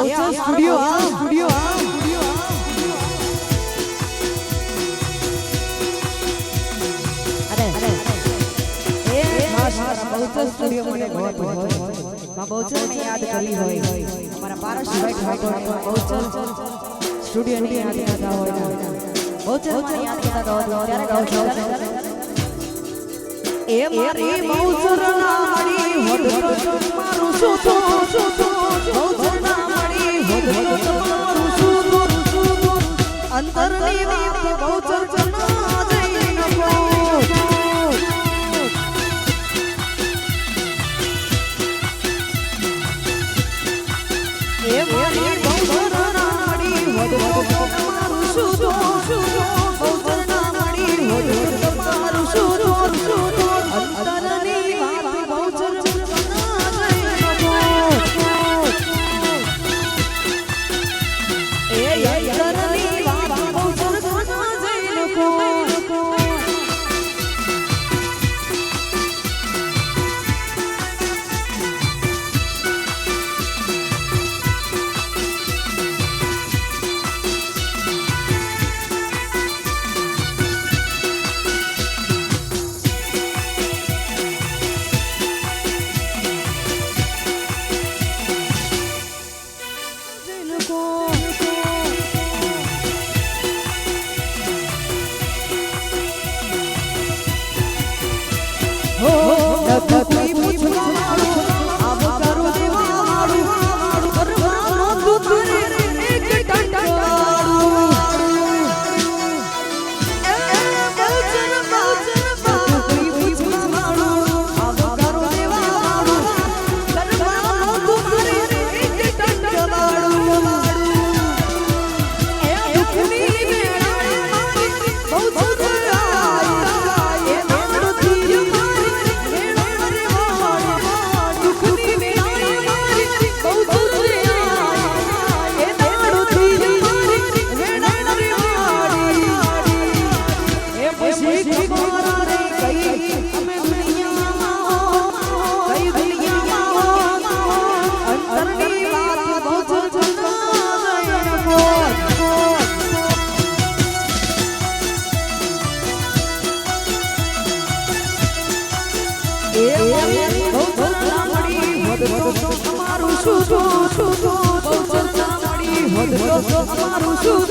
studio studio મને ગોતો હોય માં બહુચર ને યાદ કરી હોય અમારા પારસભાઈ ઠાકોર બહુચર સ્ટુડિયો ની યાદ કરતા હોય બહુચર ને યાદ કરતા હોય ત્યારે ગાવ છો એ મારી બહુચર ના મળી હોડ તો મારું સુતો બહુચર ના મળી હોડ તો મારું સુતો અંતર ની વાત બહુચર જના જઈ નકો એ મારી બહુચર ના મળી હોડ તો મારું સુતો બહુચર ના મળી હોડ તો મારું સુતો અંતરની વાત બહુચર જના જઈ નકો એ અંતરની વાત બહુચર જના જઈ નકો અમારું સુતો